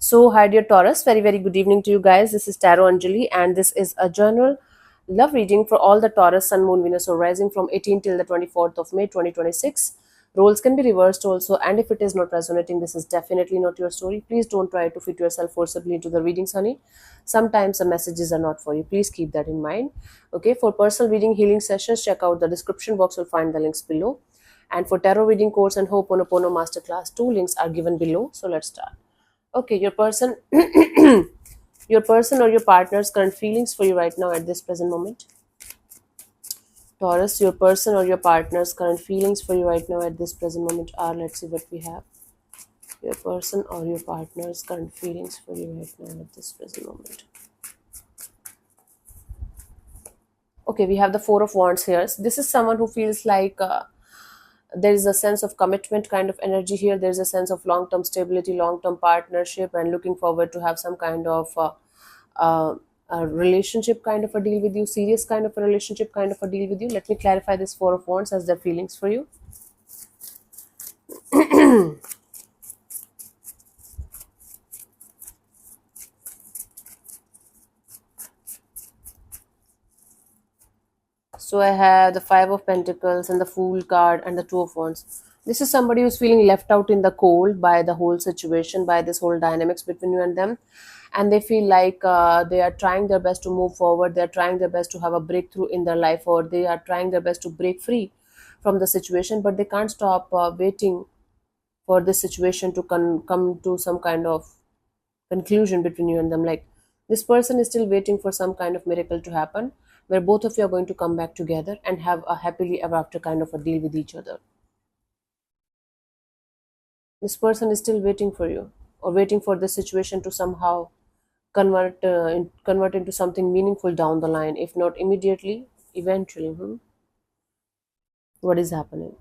So, hi dear Taurus, very good evening to you guys. This is Tarot Anjali, and this is a general love reading for all the Taurus, Sun, Moon, Venus, or Rising from 18 till the 24th of May 2026. Roles can be reversed also, and if it is not resonating, this is definitely not your story. Please don't try to fit yourself forcibly into the readings, honey. Sometimes the messages are not for you. Please keep that in mind. Okay, for personal reading healing sessions, check out the description box. You'll find the links below. And for tarot reading course and Ho'oponopono masterclass, two links are given below. So let's start. Okay, your person or your partner's current feelings for you right now at this present moment. Taurus, your person or your partner's current feelings for you right now at this present moment are, let's see what we have. Your person or your partner's current feelings for you right now at this present moment. Okay, we have the Four of Wands here. So this is someone who feels like there is a sense of commitment kind of energy here. There's a sense of long-term stability, long-term partnership, and looking forward to have some kind of uh, a relationship kind of a deal with you, serious kind of a relationship kind of a deal with you. Let me clarify this Four of Wands as their feelings for you. So I have the Five of Pentacles and the Fool card and the Two of Wands. This is somebody who's feeling left out in the cold by the whole situation, by this whole dynamics between you and them. And they feel like they are trying their best to move forward. They're trying their best to have a breakthrough in their life, or they are trying their best to break free from the situation, but they can't stop waiting for this situation to come to some kind of conclusion between you and them. Like, this person is still waiting for some kind of miracle to happen where both of you are going to come back together and have a happily ever after kind of a deal with each other. This person is still waiting for you, or waiting for this situation to somehow convert into something meaningful down the line, if not immediately, eventually. What is happening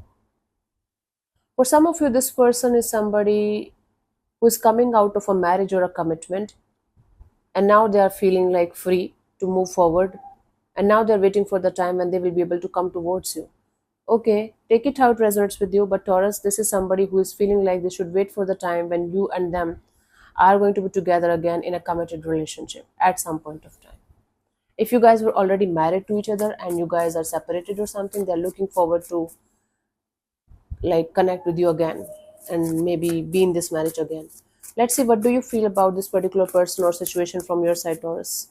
for some of you? This person is somebody who is coming out of a marriage or a commitment, and now they are feeling like free to move forward, and now they're waiting for the time when they will be able to come towards you. Okay, take it how it resonates with you, but Taurus, this is somebody who is feeling like they should wait for the time when you and them are going to be together again in a committed relationship at some point of time. If you guys were already married to each other and you guys are separated or something, they're looking forward to like connect with you again and maybe be in this marriage again. Let's see, what do you feel about this particular person or situation from your side, Taurus?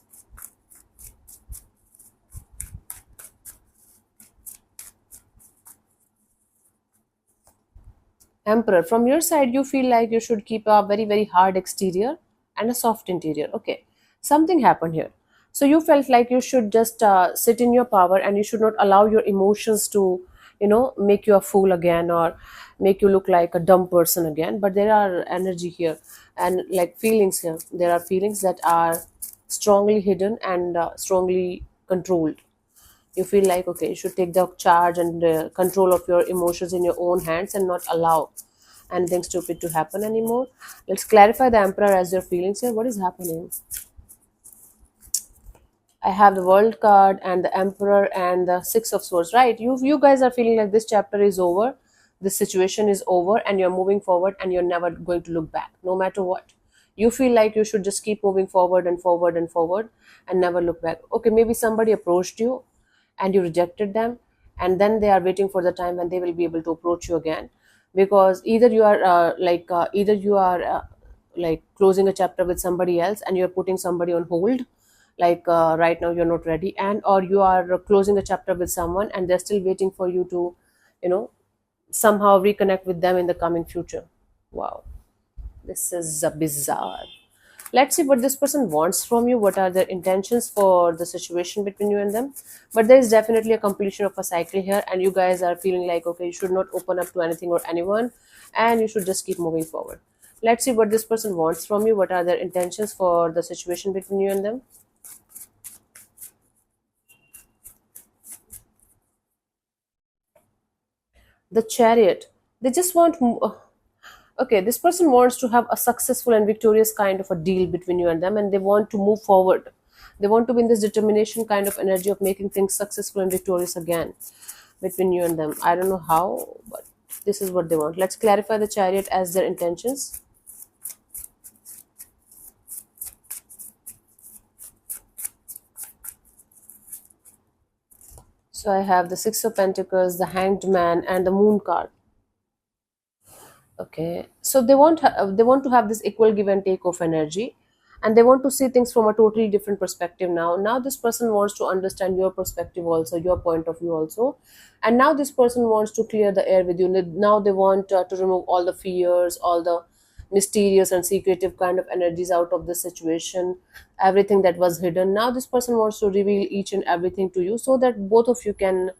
Emperor, from your side, you feel like you should keep a very hard exterior and a soft interior. Okay, something happened here. So you felt like you should just sit in your power and you should not allow your emotions to, make you a fool again or make you look like a dumb person again. But there are energy here and like feelings here. There are feelings that are strongly hidden and strongly controlled. You feel like, okay, you should take the charge and control of your emotions in your own hands and not allow anything stupid to happen anymore. Let's clarify the Emperor as your feelings here. What is happening? I have the World card and the Emperor and the Six of Swords. Right, you guys are feeling like this chapter is over, this situation is over, and you're moving forward and you're never going to look back no matter what. You feel like you should just keep moving forward and forward and forward and never look back. Okay, maybe somebody approached you and you rejected them, and then they are waiting for the time when they will be able to approach you again, because either you are like closing a chapter with somebody else and you're putting somebody on hold, like right now you're not ready, and or you are closing a chapter with someone and they're still waiting for you to, you know somehow reconnect with them in the coming future. Wow, this is bizarre. Let's see what this person wants from you. What are their intentions for the situation between you and them? But there is definitely a completion of a cycle here, and you guys are feeling like, okay, you should not open up to anything or anyone, and you should just keep moving forward. Let's see what this person wants from you. What are their intentions for the situation between you and them? The Chariot. They just want. Okay, this person wants to have a successful and victorious kind of a deal between you and them, and they want to move forward. They want to be in this determination kind of energy of making things successful and victorious again between you and them. I don't know how, but this is what they want. Let's clarify the Chariot as their intentions. So I have the Six of Pentacles, the Hanged Man, and the Moon card. Okay, so they want to have this equal give and take of energy, and they want to see things from a totally different perspective. Now this person wants to understand your perspective also, your point of view also, and now this person wants to clear the air with you. Now they want to remove all the fears, all the mysterious and secretive kind of energies out of the situation, everything that was hidden. Now this person wants to reveal each and everything to you, so that both of you can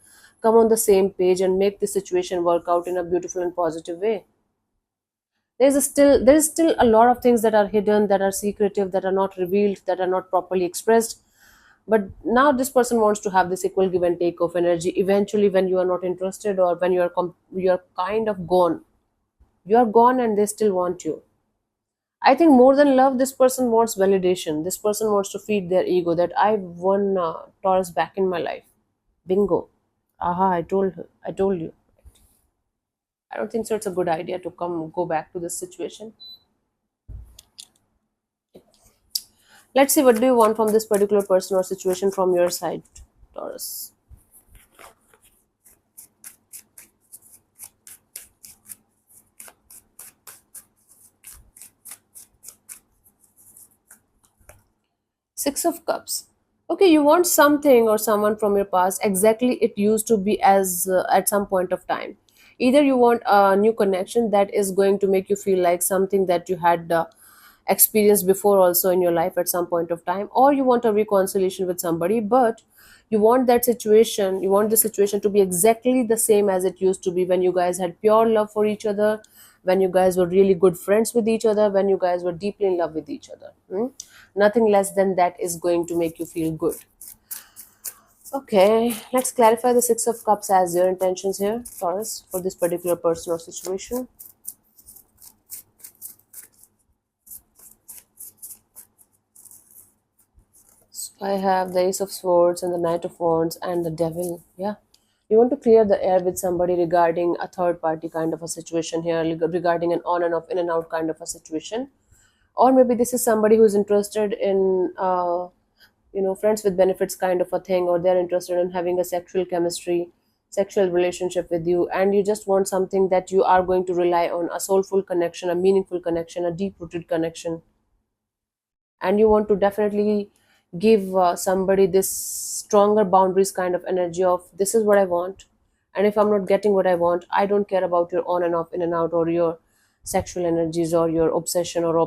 come on the same page and make the situation work out in a beautiful and positive way. There is still a lot of things that are hidden, that are secretive, that are not revealed, that are not properly expressed. But now this person wants to have this equal give and take of energy. Eventually, when you are not interested, or when you are kind of gone, you are gone, and they still want you. I think more than love, this person wants validation. This person wants to feed their ego that I won Taurus back in my life. Bingo. Aha, I told you. I don't think so. It's a good idea to go back to this situation. Let's see, what do you want from this particular person or situation from your side, Taurus? Six of Cups. Okay, you want something or someone from your past exactly it used to be as at some point of time. Either you want a new connection that is going to make you feel like something that you had experienced before also in your life at some point of time, or you want a reconciliation with somebody, but you want the situation to be exactly the same as it used to be when you guys had pure love for each other, when you guys were really good friends with each other, when you guys were deeply in love with each other. Nothing less than that is going to make you feel good. Okay, let's clarify the Six of Cups as your intentions here, Taurus, for this particular person or situation. So I have the Ace of Swords and the Knight of Wands and the Devil. Yeah. You want to clear the air with somebody regarding a third party kind of a situation here, regarding an on and off, in and out kind of a situation. Or maybe this is somebody who's interested in, friends with benefits kind of a thing, or they're interested in having a sexual chemistry, sexual relationship with you, and you just want something that you are going to rely on, a soulful connection, a meaningful connection, a deep rooted connection, and you want to definitely give somebody this stronger boundaries kind of energy of this is what I want, and if I'm not getting what I want, I don't care about your on and off, in and out, or your sexual energies, or your obsession, or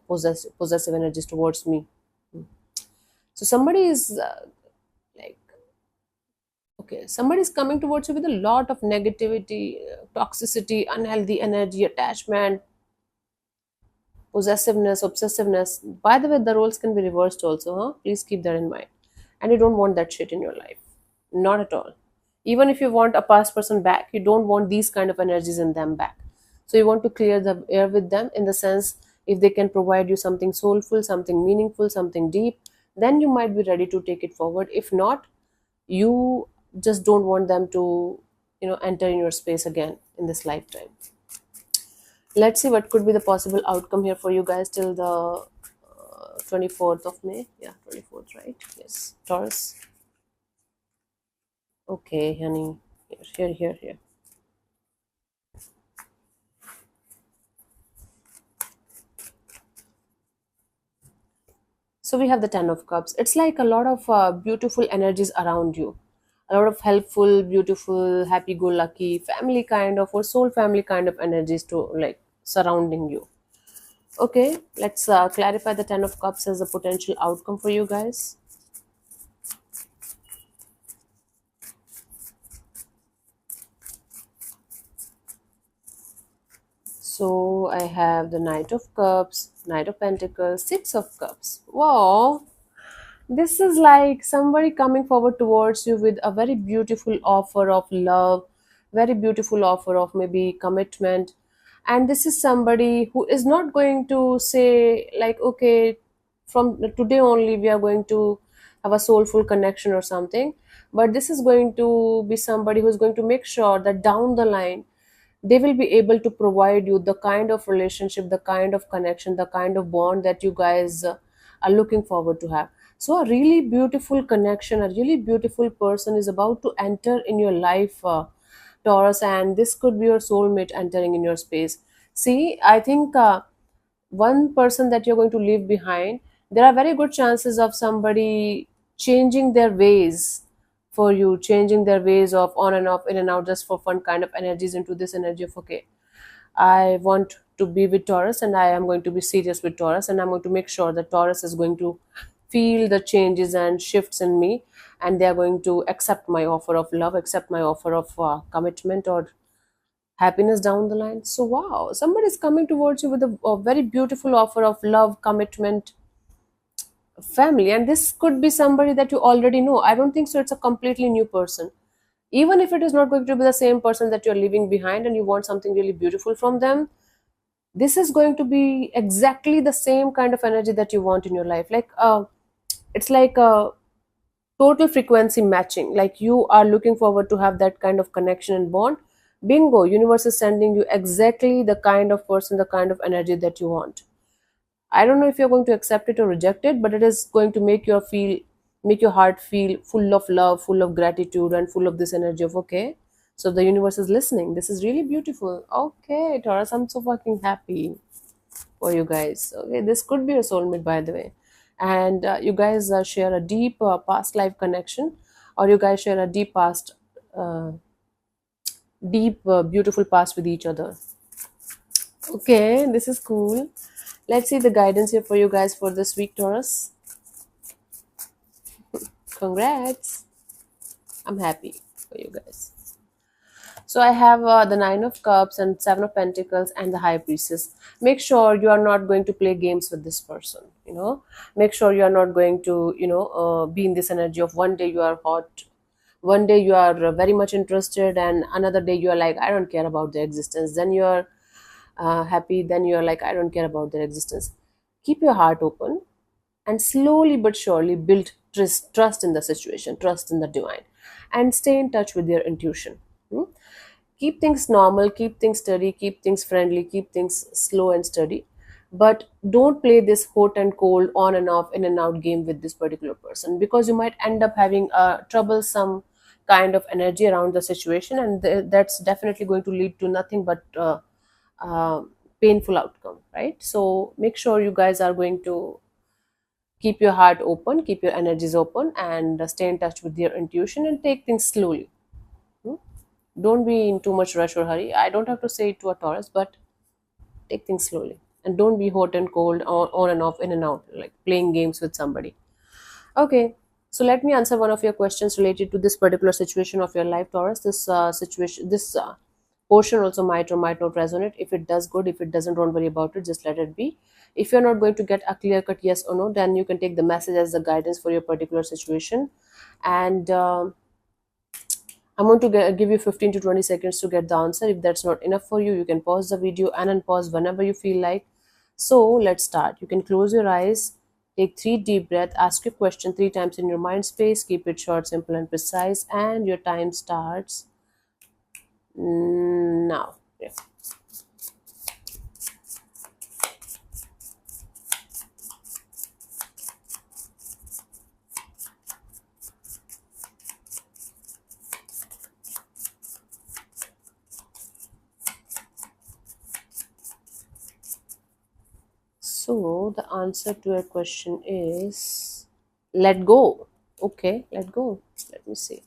possessive energies towards me. So somebody is like, okay, somebody is coming towards you with a lot of negativity, toxicity, unhealthy energy, attachment, possessiveness, obsessiveness. By the way, the roles can be reversed also, huh? Please keep that in mind. And you don't want that shit in your life. Not at all. Even if you want a past person back, you don't want these kind of energies in them back. So you want to clear the air with them, in the sense, if they can provide you something soulful, something meaningful, something deep, then you might be ready to take it forward. If not, you just don't want them to, enter in your space again in this lifetime. Let's see what could be the possible outcome here for you guys till the 24th of May. Yeah, 24th, right? Yes, Taurus. Okay, honey. Here. So we have the Ten of Cups. It's like a lot of beautiful energies around you. A lot of helpful, beautiful, happy-go-lucky, family kind of, or soul family kind of energies to like surrounding you. Okay, let's clarify the Ten of Cups as a potential outcome for you guys. So I have the Knight of Cups, Knight of Pentacles, Six of Cups. Wow, this is like somebody coming forward towards you with a very beautiful offer of love, very beautiful offer of maybe commitment. And this is somebody who is not going to say, like, okay, from today only we are going to have a soulful connection or something. But this is going to be somebody who's going to make sure that down the line, they will be able to provide you the kind of relationship, the kind of connection, the kind of bond that you guys are looking forward to have. So a really beautiful connection, a really beautiful person is about to enter in your life, Taurus, and this could be your soulmate entering in your space. See, I think one person that you're going to leave behind, there are very good chances of somebody changing their ways for you, changing their ways of on and off, in and out, just for fun kind of energies into this energy of, okay, I want to be with Taurus and I am going to be serious with Taurus, and I'm going to make sure that Taurus is going to feel the changes and shifts in me, and they are going to accept my offer of love, accept my offer of commitment or happiness down the line. So, wow, somebody is coming towards you with a very beautiful offer of love, commitment, family, and this could be somebody that you already know. I don't think so. It's a completely new person. Even if it is not going to be the same person that you're leaving behind and you want something really beautiful from them, this is going to be exactly the same kind of energy that you want in your life. Like, it's like a total frequency matching. Like, you are looking forward to have that kind of connection and bond. Bingo, universe is sending you exactly the kind of person, the kind of energy that you want. I don't know if you're going to accept it or reject it, but it is going to make your heart feel full of love, full of gratitude, and full of this energy of, okay, so the universe is listening. This is really beautiful. Okay, Taurus, I'm so fucking happy for you guys. Okay, this could be a soulmate, by the way, and you guys share a deep past life connection, or you guys share a uh, deep, beautiful past with each other. Okay, this is cool. Let's see the guidance here for you guys for this week, Taurus. Congrats. I'm happy for you guys. So I have the Nine of Cups and Seven of Pentacles and the High Priestess. Make sure you are not going to play games with this person. Make sure you are not going to, be in this energy of one day you are hot, one day you are very much interested, and another day you are like, I don't care about their existence. Then you are happy. Then you are like, I don't care about their existence. Keep your heart open and slowly but surely build trust in the situation, trust in the divine, and stay in touch with your intuition. Hmm? Keep things normal, keep things steady, keep things friendly, keep things slow and steady. But don't play this hot and cold, on and off, in and out game with this particular person, because you might end up having a troublesome kind of energy around the situation, and that's definitely going to lead to nothing but uh, painful outcome, right? So make sure you guys are going to keep your heart open, keep your energies open, and stay in touch with your intuition and take things slowly. Hmm? Don't be in too much rush or hurry. I don't have to say it to a Taurus, but take things slowly. And don't be hot and cold, on and off, in and out, like playing games with somebody. Okay, so let me answer one of your questions related to this particular situation of your life, Taurus. This portion also might or might not resonate. If it does, good. If it doesn't, don't worry about it. Just let it be. If you're not going to get a clear cut yes or no, then you can take the message as the guidance for your particular situation. And I'm going to give you 15 to 20 seconds to get the answer. If that's not enough for you, you can pause the video and unpause whenever you feel like. So let's start. You can close your eyes, take 3 deep breaths, ask your question 3 times in your mind space, keep it short, simple, and precise, and your time starts now. Yeah. So the answer to your question is let go. Okay, let go. Let me see.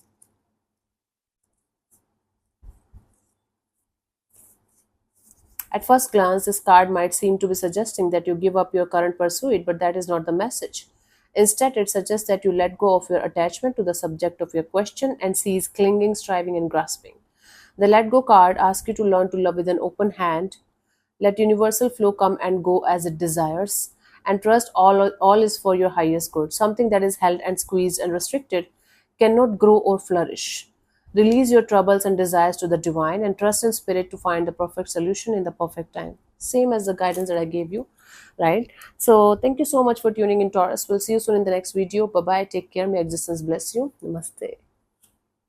At first glance, this card might seem to be suggesting that you give up your current pursuit, but that is not the message. Instead, it suggests that you let go of your attachment to the subject of your question and cease clinging, striving, and grasping. The let go card asks you to learn to love with an open hand, let universal flow come and go as it desires, and trust all is for your highest good. Something that is held and squeezed and restricted cannot grow or flourish. Release your troubles and desires to the divine and trust in spirit to find the perfect solution in the perfect time. Same as the guidance that I gave you, right? So, thank you so much for tuning in, Taurus. We'll see you soon in the next video. Bye bye. Take care. May existence bless you. Namaste.